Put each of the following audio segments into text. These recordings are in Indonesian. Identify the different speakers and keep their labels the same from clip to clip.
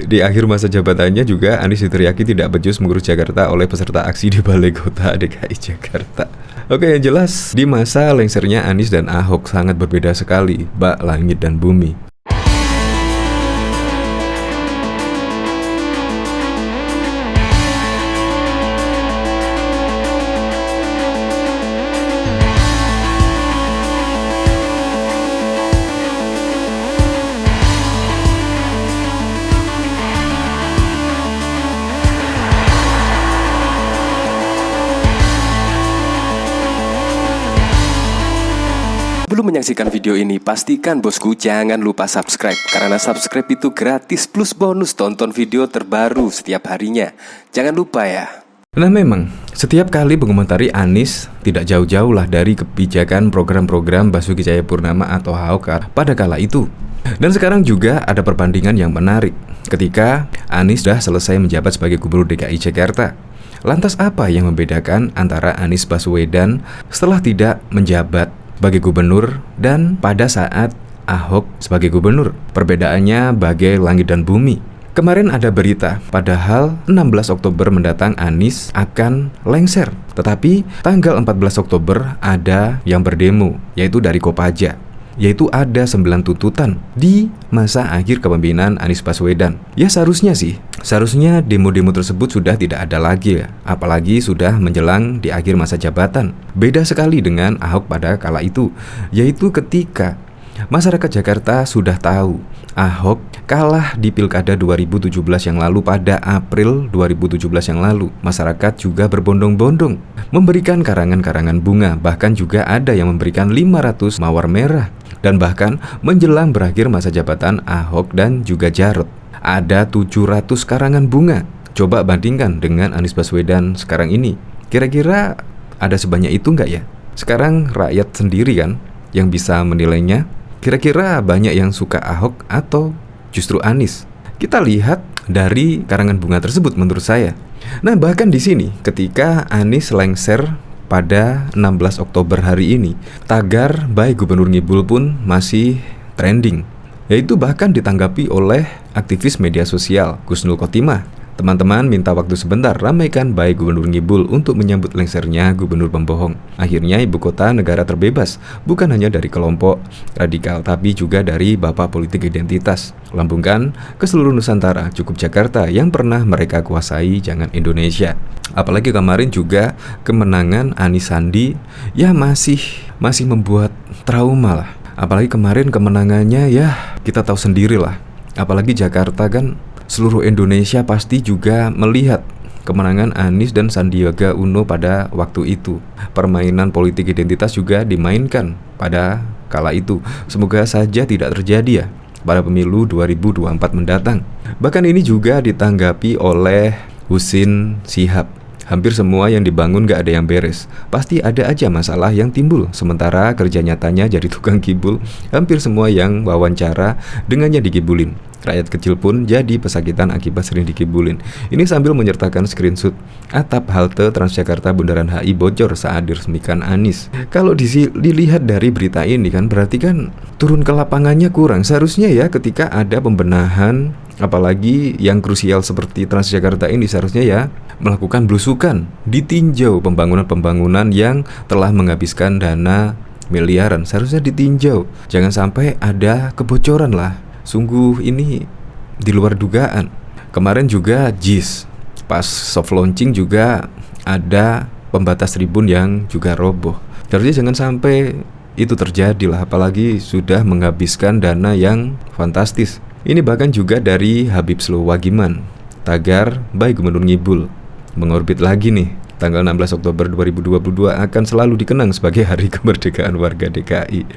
Speaker 1: Di akhir masa jabatannya juga Anies diteriaki tidak becus mengurus Jakarta oleh peserta aksi di Balai Kota DKI Jakarta. Oke, yang jelas di masa lengsernya Anies dan Ahok sangat berbeda sekali, bak langit dan bumi.
Speaker 2: Sebelum menyaksikan video ini, pastikan bosku jangan lupa subscribe. Karena subscribe itu gratis plus bonus tonton video terbaru setiap harinya. Jangan lupa ya.
Speaker 1: Nah memang, setiap kali mengomentari Anies tidak jauh-jauh lah dari kebijakan program-program Basuki Cahayapurnama atau Ahok pada kala itu. Dan sekarang juga ada perbandingan yang menarik ketika Anies sudah selesai menjabat sebagai Gubernur DKI Jakarta. Lantas apa yang membedakan antara Anies Baswedan setelah tidak menjabat sebagai gubernur dan pada saat Ahok sebagai gubernur? Perbedaannya bagai langit dan bumi. Kemarin ada berita, padahal 16 Oktober mendatang Anies akan lengser. Tetapi tanggal 14 Oktober ada yang berdemo, yaitu dari Kopaja. Yaitu ada 9 tuntutan di masa akhir kepemimpinan Anies Baswedan. Ya seharusnya demo-demo tersebut sudah tidak ada lagi ya. Apalagi sudah menjelang di akhir masa jabatan. Beda sekali dengan Ahok pada kala itu, yaitu ketika masyarakat Jakarta sudah tahu Ahok kalah di Pilkada 2017 yang lalu pada April 2017 yang lalu. Masyarakat juga berbondong-bondong memberikan karangan-karangan bunga, bahkan juga ada yang memberikan 500 mawar merah. Dan bahkan menjelang berakhir masa jabatan Ahok dan juga Jarot, ada 700 karangan bunga. Coba bandingkan dengan Anies Baswedan sekarang ini. Kira-kira ada sebanyak itu nggak ya? Sekarang rakyat sendiri kan yang bisa menilainya. Kira-kira banyak yang suka Ahok atau justru Anies? Kita lihat dari karangan bunga tersebut menurut saya. Nah bahkan di sini ketika Anies lengser pada 16 Oktober hari ini, tagar baik Gubernur Ngibul pun masih trending. Yaitu bahkan ditanggapi oleh aktivis media sosial Gusnul Khotimah. Teman-teman minta waktu sebentar, ramaikan baik Gubernur Ngibul untuk menyambut lengsernya Gubernur Pembohong. Akhirnya ibu kota negara terbebas, bukan hanya dari kelompok radikal, tapi juga dari bapak politik identitas. Lambungkan ke seluruh Nusantara, cukup Jakarta yang pernah mereka kuasai, jangan Indonesia. Apalagi kemarin juga kemenangan Anies Sandi ya masih membuat trauma lah. Apalagi kemarin kemenangannya ya kita tahu sendiri lah. Apalagi Jakarta kan, seluruh Indonesia pasti juga melihat kemenangan Anies dan Sandiaga Uno pada waktu itu. Permainan politik identitas juga dimainkan pada kala itu. Semoga saja tidak terjadi ya pada pemilu 2024 mendatang. Bahkan ini juga ditanggapi oleh Husin Shihab. Hampir semua yang dibangun gak ada yang beres. Pasti ada aja masalah yang timbul. Sementara kerja nyatanya jadi tukang kibul. Hampir semua yang wawancara dengannya dikibulin. Rakyat kecil pun jadi pesakitan akibat sering dikibulin. Ini sambil menyertakan screenshot atap halte Transjakarta Bundaran HI bocor saat diresmikan Anies. Kalau dilihat dari berita ini kan, berarti kan turun ke lapangannya kurang. Seharusnya ya ketika ada pembenahan, apalagi yang krusial seperti Transjakarta ini, seharusnya ya melakukan belusukan, ditinjau pembangunan-pembangunan yang telah menghabiskan dana miliaran. Seharusnya ditinjau, jangan sampai ada kebocoran lah. Sungguh ini di luar dugaan. Kemarin juga JIS pas soft launching juga ada pembatas tribun yang juga roboh. Harusnya jangan sampai itu terjadi lah, apalagi sudah menghabiskan dana yang fantastis. Ini bahkan juga dari Habib Slow Wagiman, tagar baik Gubernur Ngibul mengorbit lagi nih. Tanggal 16 Oktober 2022 akan selalu dikenang sebagai hari kemerdekaan warga DKI.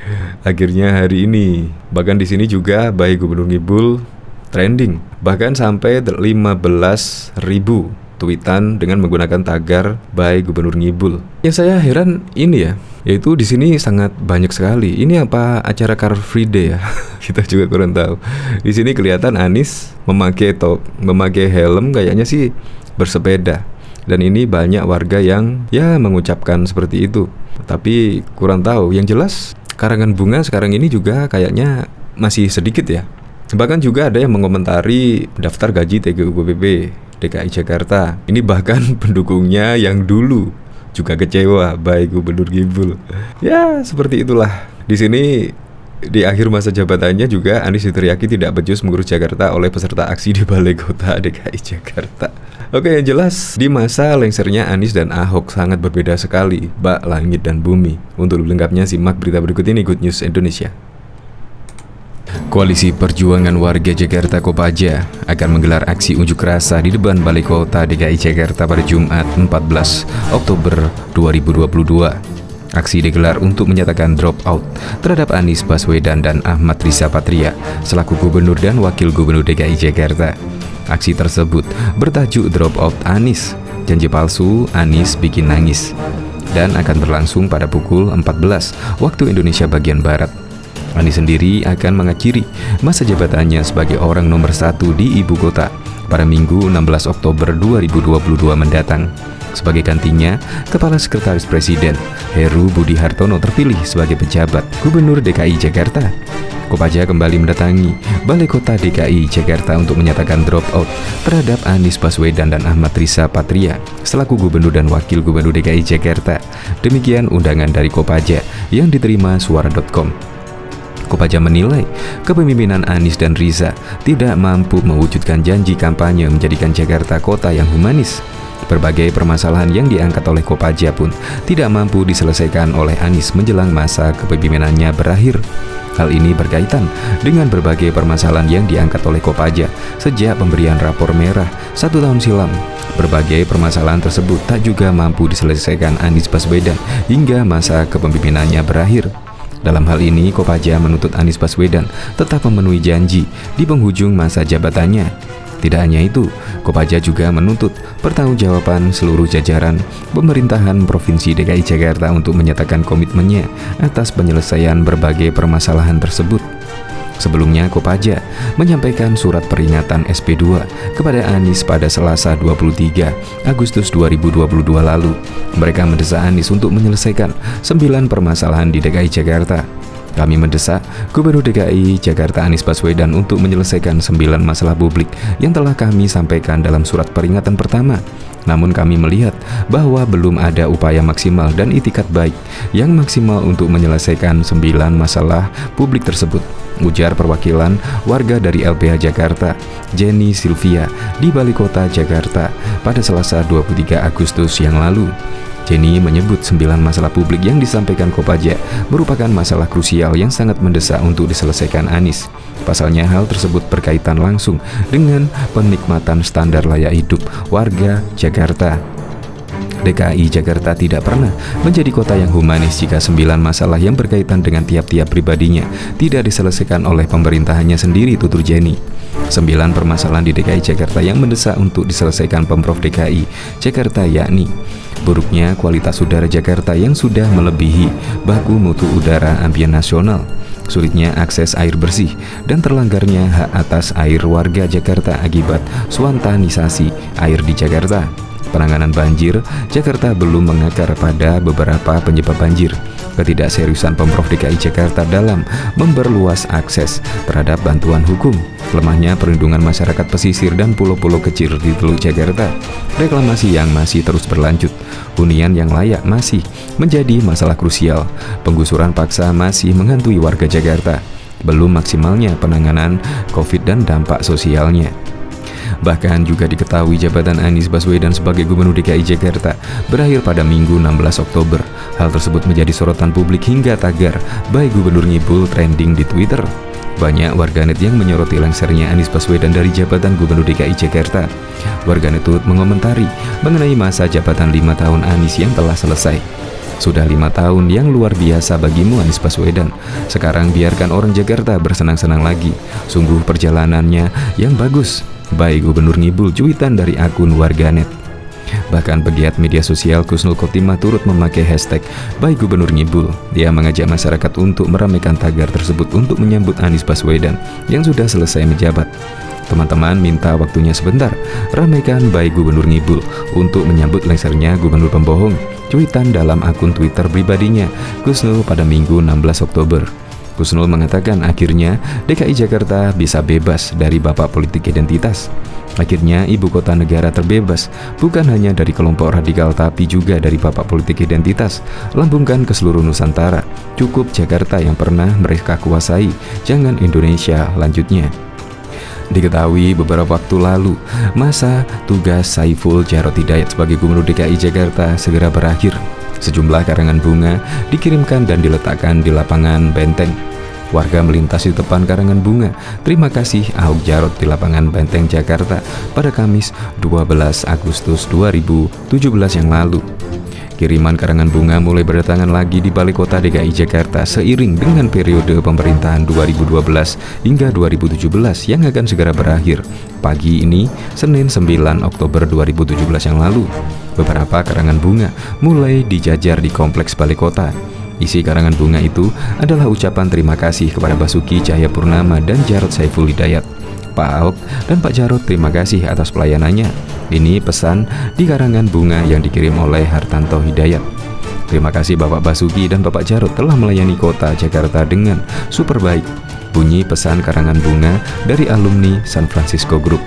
Speaker 1: Akhirnya hari ini. Bahkan di sini juga baik Gubernur Ngibul trending. Bahkan sampai 15.000 tweetan dengan menggunakan tagar baik Gubernur Ngibul. Yang saya heran ini ya, yaitu di sini sangat banyak sekali. Ini apa acara Car Free Day ya? Kita juga kurang tahu. Di sini kelihatan Anies memakai helm, kayaknya sih bersepeda. Dan ini banyak warga yang ya mengucapkan seperti itu. Tapi kurang tahu. Yang jelas karangan bunga sekarang ini juga kayaknya masih sedikit ya. Bahkan juga ada yang mengomentari daftar gaji TGUPPB DKI Jakarta. Ini bahkan pendukungnya yang dulu juga kecewa baik Gubernur Ngibul. Ya, seperti itulah. Di sini di akhir masa jabatannya juga Anies diteriaki tidak becus mengurus Jakarta oleh peserta aksi di Balai Kota DKI Jakarta. Oke, yang jelas di masa lengsernya Anies dan Ahok sangat berbeda sekali, bak langit dan bumi. Untuk lengkapnya simak berita berikut ini, Good News Indonesia. Koalisi Perjuangan Warga Jakarta Kopaja akan menggelar aksi unjuk rasa di depan Balai Kota DKI Jakarta pada Jumat 14 Oktober 2022. Aksi digelar untuk menyatakan drop out terhadap Anies Baswedan dan Ahmad Riza Patria selaku Gubernur dan Wakil Gubernur DKI Jakarta. Aksi tersebut bertajuk Drop Out Anies, janji palsu Anies bikin nangis, dan akan berlangsung pada pukul 14 waktu Indonesia bagian Barat. Anies sendiri akan mengakhiri masa jabatannya sebagai orang nomor 1 di ibu kota pada Minggu 16 Oktober 2022 mendatang. Sebagai gantinya, Kepala Sekretaris Presiden Heru Budi Hartono terpilih sebagai pejabat Gubernur DKI Jakarta. Kopaja kembali mendatangi Balai Kota DKI Jakarta untuk menyatakan drop out terhadap Anies Baswedan dan Ahmad Riza Patria selaku Gubernur dan Wakil Gubernur DKI Jakarta. Demikian undangan dari Kopaja yang diterima suara.com. Kopaja menilai kepemimpinan Anies dan Riza tidak mampu mewujudkan janji kampanye menjadikan Jakarta kota yang humanis. Berbagai permasalahan yang diangkat oleh Kopaja pun tidak mampu diselesaikan oleh Anies menjelang masa kepemimpinannya berakhir. Hal ini berkaitan dengan berbagai permasalahan yang diangkat oleh Kopaja sejak pemberian rapor merah 1 tahun silam. Berbagai permasalahan tersebut tak juga mampu diselesaikan Anies Baswedan hingga masa kepemimpinannya berakhir. Dalam hal ini, Kopaja menuntut Anies Baswedan tetap memenuhi janji di penghujung masa jabatannya. Tidak hanya itu, Kopaja juga menuntut pertanggungjawaban seluruh jajaran pemerintahan Provinsi DKI Jakarta untuk menyatakan komitmennya atas penyelesaian berbagai permasalahan tersebut. Sebelumnya, Kopaja menyampaikan surat peringatan SP2 kepada Anies pada Selasa 23 Agustus 2022 lalu. Mereka mendesak Anies untuk menyelesaikan 9 permasalahan di DKI Jakarta. Kami mendesak Gubernur DKI Jakarta Anies Baswedan untuk menyelesaikan 9 masalah publik yang telah kami sampaikan dalam surat peringatan pertama. Namun kami melihat bahwa belum ada upaya maksimal dan itikat baik yang maksimal untuk menyelesaikan 9 masalah publik tersebut, ujar perwakilan warga dari LBH Jakarta, Jenny Sylvia, di Balai Kota Jakarta pada Selasa 23 Agustus yang lalu. Jenny menyebut 9 masalah publik yang disampaikan Kopaja merupakan masalah krusial yang sangat mendesak untuk diselesaikan Anies. Pasalnya hal tersebut berkaitan langsung dengan penikmatan standar layak hidup warga Jakarta. DKI Jakarta tidak pernah menjadi kota yang humanis jika 9 masalah yang berkaitan dengan tiap-tiap pribadinya tidak diselesaikan oleh pemerintahannya sendiri, tutur Jenny. 9 permasalahan di DKI Jakarta yang mendesak untuk diselesaikan Pemprov DKI Jakarta yakni buruknya kualitas udara Jakarta yang sudah melebihi baku mutu udara ambien nasional, sulitnya akses air bersih, dan terlanggarnya hak atas air warga Jakarta akibat swantanisasi air di Jakarta. Penanganan banjir Jakarta belum mengakar pada beberapa penyebab banjir. Ketidakseriusan Pemprov DKI Jakarta dalam memperluas akses terhadap bantuan hukum, lemahnya perlindungan masyarakat pesisir dan pulau-pulau kecil di Teluk Jakarta, reklamasi yang masih terus berlanjut, hunian yang layak masih menjadi masalah krusial, penggusuran paksa masih menghantui warga Jakarta, belum maksimalnya penanganan COVID dan dampak sosialnya. Bahkan juga diketahui jabatan Anies Baswedan sebagai Gubernur DKI Jakarta berakhir pada Minggu 16 Oktober. Hal tersebut menjadi sorotan publik hingga tagar "Baik Gubernur Ngibul" trending di Twitter. Banyak warganet yang menyoroti lengsernya Anies Baswedan dari jabatan Gubernur DKI Jakarta. Warganet turut mengomentari mengenai masa jabatan 5 tahun Anies yang telah selesai. Sudah 5 tahun yang luar biasa bagimu, Anies Baswedan. Sekarang biarkan orang Jakarta bersenang-senang lagi. Sungguh perjalanannya yang bagus. Baik Gubernur Ngibul, cuitan dari akun warganet. Bahkan pegiat media sosial Kusnul Khotimah turut memakai hashtag Baik Gubernur Ngibul. Dia mengajak masyarakat untuk meramaikan tagar tersebut untuk menyambut Anies Baswedan yang sudah selesai menjabat. Teman-teman minta waktunya sebentar, ramaikan Baik Gubernur Ngibul untuk menyambut lengsernya Gubernur Pembohong, cuitan dalam akun Twitter pribadinya Kusnul pada Minggu 16 Oktober. Husnul mengatakan akhirnya DKI Jakarta bisa bebas dari bapak politik identitas. Akhirnya ibu kota negara terbebas, bukan hanya dari kelompok radikal tapi juga dari bapak politik identitas. Lambungkan ke seluruh Nusantara, cukup Jakarta yang pernah mereka kuasai, jangan Indonesia lanjutnya. Diketahui beberapa waktu lalu, masa tugas Saiful Djarot Hidayat sebagai Gubernur DKI Jakarta segera berakhir. Sejumlah karangan bunga dikirimkan dan diletakkan di lapangan Benteng. Warga melintas di depan karangan bunga terima kasih Ahok Jarot di lapangan Benteng Jakarta pada Kamis 12 Agustus 2017 yang lalu. Kiriman karangan bunga mulai berdatangan lagi di Balai Kota DKI Jakarta seiring dengan periode pemerintahan 2012 hingga 2017 yang akan segera berakhir. Pagi ini, Senin 9 Oktober 2017 yang lalu, beberapa karangan bunga mulai dijajar di kompleks Balai Kota. Isi karangan bunga itu adalah ucapan terima kasih kepada Basuki Cahayapurnama dan Jarod Saiful Hidayat. Pak Ahok dan Pak Jarod terima kasih atas pelayanannya. Ini pesan di karangan bunga yang dikirim oleh Hartanto Hidayat. Terima kasih Bapak Basuki dan Bapak Jarod telah melayani kota Jakarta dengan super baik. Bunyi pesan karangan bunga dari alumni San Francisco Group.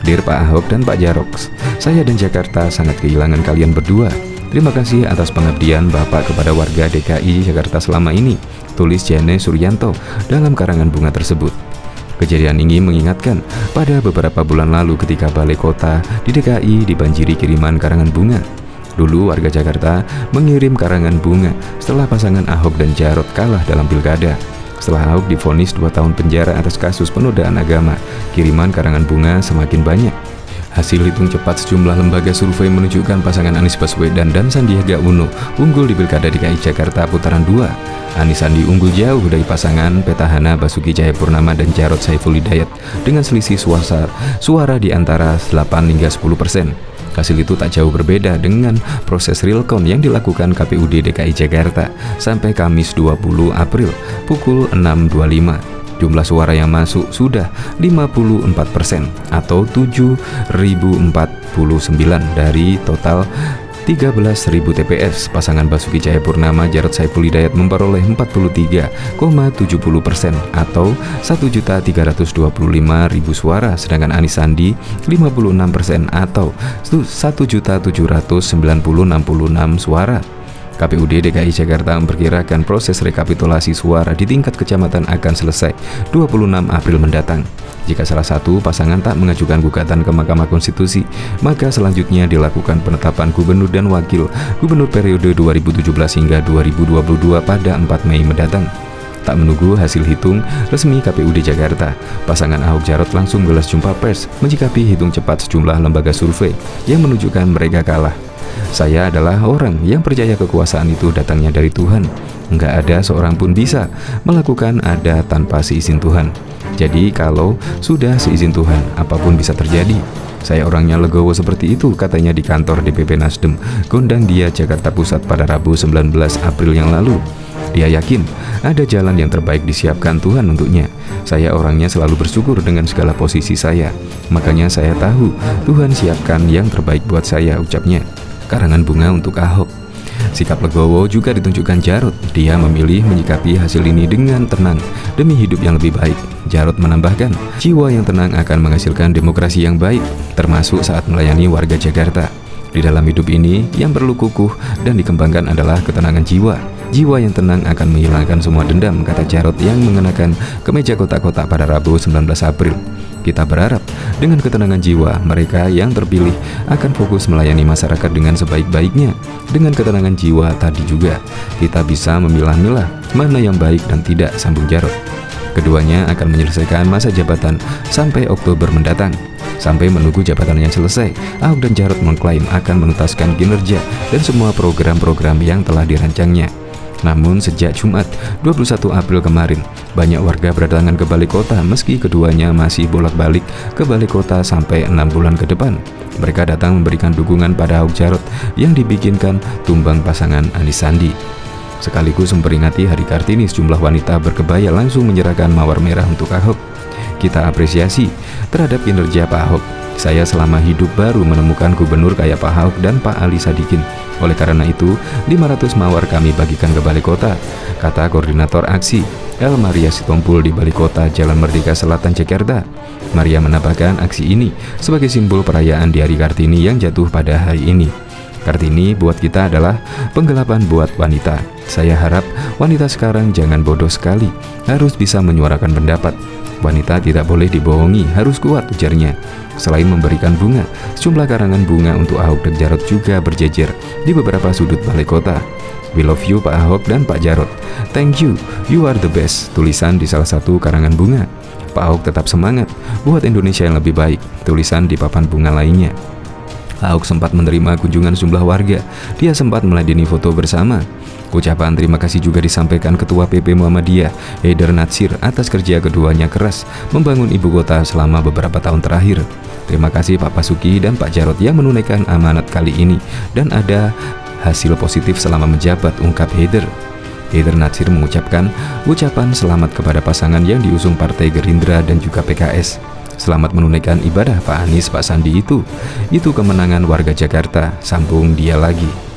Speaker 1: Dear Pak Ahok dan Pak Jarod, saya dan Jakarta sangat kehilangan kalian berdua. Terima kasih atas pengabdian Bapak kepada warga DKI Jakarta selama ini, tulis Jane Suryanto dalam karangan bunga tersebut. Kejadian ini mengingatkan pada beberapa bulan lalu ketika Balai Kota di DKI dibanjiri kiriman karangan bunga. Dulu warga Jakarta mengirim karangan bunga setelah pasangan Ahok dan Jarot kalah dalam pilkada. Setelah Ahok divonis 2 tahun penjara atas kasus penodaan agama, kiriman karangan bunga semakin banyak. Hasil hitung cepat sejumlah lembaga survei menunjukkan pasangan Anies Baswedan dan Sandiaga Uno unggul di Pilkada DKI Jakarta putaran 2. Anies Sandi unggul jauh dari pasangan petahana Basuki Cahayapurnama dan Jarod Saiful Hidayat dengan selisih suara di antara 8 hingga 10%. Hasil itu tak jauh berbeda dengan proses real count yang dilakukan KPUD DKI Jakarta sampai Kamis 20 April pukul 6.25. Jumlah suara yang masuk sudah 54% atau 7.049 dari total 13.000 TPS. Pasangan Basuki Cahayapurnama Jarod Saiful Hidayat memperoleh 43,70% atau 1.325.000 suara, sedangkan Anies Sandi 56% atau 1.796.066 suara. KPUD DKI Jakarta memperkirakan proses rekapitulasi suara di tingkat kecamatan akan selesai 26 April mendatang. Jika salah satu pasangan tak mengajukan gugatan ke Mahkamah Konstitusi, maka selanjutnya dilakukan penetapan gubernur dan wakil gubernur periode 2017 hingga 2022 pada 4 Mei mendatang. Tak menunggu hasil hitung resmi KPUD Jakarta, pasangan Ahok Jarot langsung gelar jumpa pers menyikapi hitung cepat sejumlah lembaga survei yang menunjukkan mereka kalah. Saya adalah orang yang percaya kekuasaan itu datangnya dari Tuhan. Enggak ada seorang pun bisa melakukan ada tanpa seizin Tuhan. Jadi kalau sudah seizin Tuhan, apapun bisa terjadi. Saya orangnya legowo seperti itu, katanya di kantor DPP Nasdem, Gondang Dia, Jakarta Pusat pada Rabu 19 April yang lalu. Dia yakin ada jalan yang terbaik disiapkan Tuhan untuknya. Saya orangnya selalu bersyukur dengan segala posisi saya. Makanya saya tahu Tuhan siapkan yang terbaik buat saya, ucapnya. Karangan bunga untuk Ahok. Sikap legowo juga ditunjukkan Jarod. Dia memilih menyikapi hasil ini dengan tenang demi hidup yang lebih baik. Jarod menambahkan, jiwa yang tenang akan menghasilkan demokrasi yang baik, termasuk saat melayani warga Jakarta. Di dalam hidup ini, yang perlu kukuh dan dikembangkan adalah ketenangan jiwa. Jiwa yang tenang akan menghilangkan semua dendam, kata Jarod yang mengenakan kemeja kotak-kotak pada Rabu 19 April. Kita berharap dengan ketenangan jiwa, mereka yang terpilih akan fokus melayani masyarakat dengan sebaik-baiknya. Dengan ketenangan jiwa tadi juga, kita bisa memilah-milah mana yang baik dan tidak, sambung Jarod. Keduanya akan menyelesaikan masa jabatan sampai Oktober mendatang. Sampai menunggu jabatannya selesai, Ahok dan Jarod mengklaim akan menuntaskan kinerja dan semua program-program yang telah dirancangnya. Namun sejak Jumat 21 April kemarin, banyak warga berdatangan ke Balai Kota meski keduanya masih bolak-balik ke Balai Kota sampai 6 bulan ke depan. Mereka datang memberikan dukungan pada Ahok Jarot yang dibikinkan tumbang pasangan Anies Sandi. Sekaligus memperingati Hari Kartini, sejumlah wanita berkebaya langsung menyerahkan mawar merah untuk Ahok. Kita apresiasi terhadap kinerja Pak Ahok. Saya selama hidup baru menemukan gubernur kayak Pak Ahok dan Pak Ali Sadikin. Oleh karena itu, 500 mawar kami bagikan ke Balai Kota, kata koordinator aksi. El Maria Sitompul di Balai Kota Jalan Merdeka Selatan, Jakarta. Maria menambahkan aksi ini sebagai simbol perayaan di Hari Kartini yang jatuh pada hari ini. Kartini buat kita adalah penggelapan buat wanita. Saya harap wanita sekarang jangan bodoh sekali, harus bisa menyuarakan pendapat. Wanita tidak boleh dibohongi, harus kuat, ujarnya. Selain memberikan bunga, sejumlah karangan bunga untuk Ahok dan Jarot juga berjejer di beberapa sudut Balai Kota. We love you Pak Ahok dan Pak Jarot. Thank you, you are the best, tulisan di salah satu karangan bunga. Pak Ahok tetap semangat, buat Indonesia yang lebih baik, tulisan di papan bunga lainnya. Ahok sempat menerima kunjungan sejumlah warga. Dia sempat meladeni foto bersama. Ucapan terima kasih juga disampaikan Ketua PP Muhammadiyah, Haider Natsir, atas kerja keduanya keras membangun ibu kota selama beberapa tahun terakhir. Terima kasih Pak Basuki dan Pak Jarot yang menunaikan amanat kali ini dan ada hasil positif selama menjabat, ungkap Haider. Haider Natsir mengucapkan ucapan selamat kepada pasangan yang diusung Partai Gerindra dan juga PKS. Selamat menunaikan ibadah Pak Anies, Pak Sandi itu kemenangan warga Jakarta, sambung dia lagi.